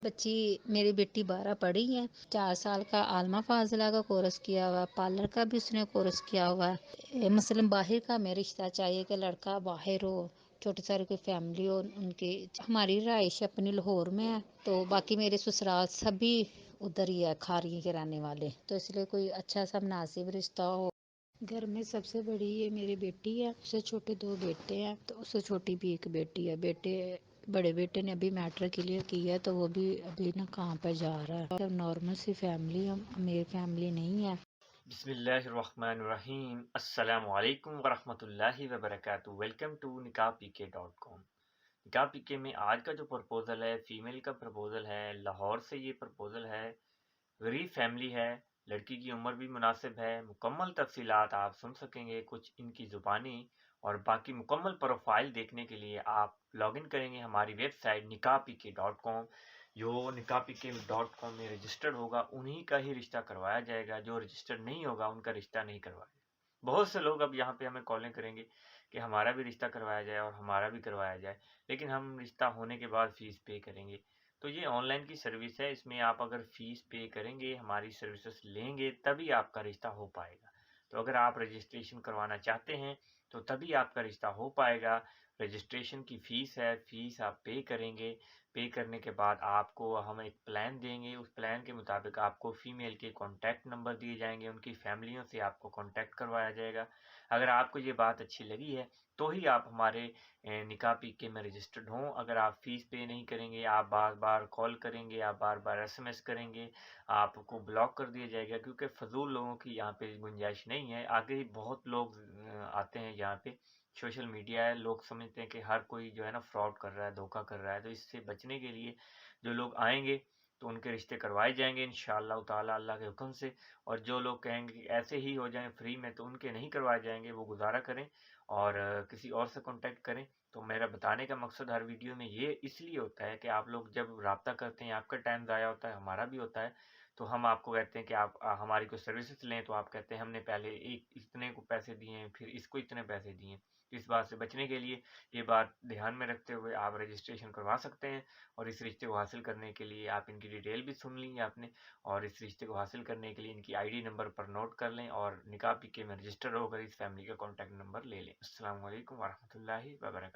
बच्ची मेरी बेटी 12 पढ़ी है। 4 साल का आलमा फाजिला का कोर्स किया हुआ है, पार्लर का भी उसने कोर्स किया हुआ है। मसलन बाहर का हमें रिश्ता चाहिए कि लड़का बाहर हो, छोटी सारी कोई फैमिली हो उनकी। हमारी रहाइश अपनी लाहौर में है, तो बाकी मेरे ससुराल सभी उधर ही है, खारी के रहने वाले, तो इसलिए कोई अच्छा सा मुनासिब रिश्ता हो। घर में सबसे बड़ी ये मेरी बेटी है, उससे छोटे 2 बेटे हैं, तो उससे छोटी भी एक बेटी है। बड़े बेटे ने अभी मैट्रिक क्लियर किया है, तो वो भी अभी ना कहाँ पर जा रहा है। और नॉर्मल सी फैमिली, हम अमीर फैमिली नहीं है। बिस्मिल्लाहिर्रहमानिर्रहीम अस्सलामु अलैकुम वरहमतुल्लाहि वबरकातुहू। Welcome to nikahpk.com। निकाह पीके में आज का जो प्रपोज़ल है, फ़ीमेल का प्रपोज़ल है, लाहौर से ये प्रपोज़ल है। गरीब फैमिली है, लड़की की उम्र भी मुनासिब है। मुकम्मल तफ़सीलात आप सुन सकेंगे कुछ इनकी ज़ुबानी, और बाकी मुकम्मल प्रोफ़ाइल देखने के लिए आप लॉगिन करेंगे हमारी वेबसाइट nikahpk.com। जो nikahpk.com में रजिस्टर्ड होगा उन्हीं का ही रिश्ता करवाया जाएगा, जो रजिस्टर्ड नहीं होगा उनका रिश्ता नहीं करवाया जाएगा। बहुत से लोग अब यहाँ पे हमें कॉलें करेंगे कि हमारा भी रिश्ता करवाया जाए और हमारा भी करवाया जाए, लेकिन हम रिश्ता होने के बाद फ़ीस पे करेंगे। तो ये ऑनलाइन की सर्विस है, इसमें आप अगर फ़ीस पे करेंगे, हमारी सर्विसेज़ लेंगे, तभी आपका रिश्ता हो पाएगा। तो अगर आप रजिस्ट्रेशन करवाना चाहते हैं, तो तभी आपका रिश्ता हो पाएगा। रजिस्ट्रेशन की फ़ीस है, फ़ीस आप पे करेंगे। पे करने के बाद आपको हम एक प्लान देंगे, उस प्लान के मुताबिक आपको फ़ीमेल के कॉन्टैक्ट नंबर दिए जाएँगे, उनकी फ़ैमिलियों से आपको कॉन्टैक्ट करवाया जाएगा। अगर आपको ये बात अच्छी लगी है, तो ही आप हमारे निकाह पीके में रजिस्टर्ड हों। अगर आप फ़ीस पे नहीं करेंगे, आप बार-बार कॉल करेंगे, आप बार-बार एसएमएस करेंगे, आपको ब्लॉक कर दिया जाएगा, क्योंकि फ़ज़ूल लोगों की यहाँ पे गुंजाइश नहीं है। आगे ही बहुत लोग आते हैं यहाँ पे। सोशल मीडिया है, लोग समझते हैं कि हर कोई जो है ना फ्रॉड कर रहा है, धोखा कर रहा है। तो इससे बचने के लिए जो लोग आएँगे, तो उनके रिश्ते करवाए जाएँगे इंशाअल्लाह ताला अल्लाह के हुक्म से। और जो लोग कहेंगे कि ऐसे ही हो जाएँ फ्री में, तो उनके नहीं करवाए जाएँगे, वो गुज़ारा करें और किसी और से कॉन्टैक्ट करें। तो मेरा बताने का मकसद हर वीडियो में ये इसलिए होता है कि आप लोग जब राब्ता करते हैं, आपका टाइम ज़ाया होता है, हमारा भी होता है। तो हम आपको कहते हैं कि आप हमारी कोई सर्विसेज़ लें, तो आप कहते हैं हमने पहले एक इतने को पैसे दिए हैं, फिर इसको इतने पैसे दिए हैं। तो इस बात से बचने के लिए ये बात ध्यान में रखते हुए आप रजिस्ट्रेशन करवा सकते हैं। और इस रिश्ते को हासिल करने के लिए आप इनकी डिटेल भी सुन ली है आपने, और इस रिश्ते को हासिल करने के लिए इनकी आईडी नंबर पर नोट कर लें और निकाह पीके में रजिस्टर होकर इस फैमिली का कॉन्टैक्ट नंबर ले लें। अस्सलाम वालेकुम वरहमतुल्लाहि वबरकातुहू।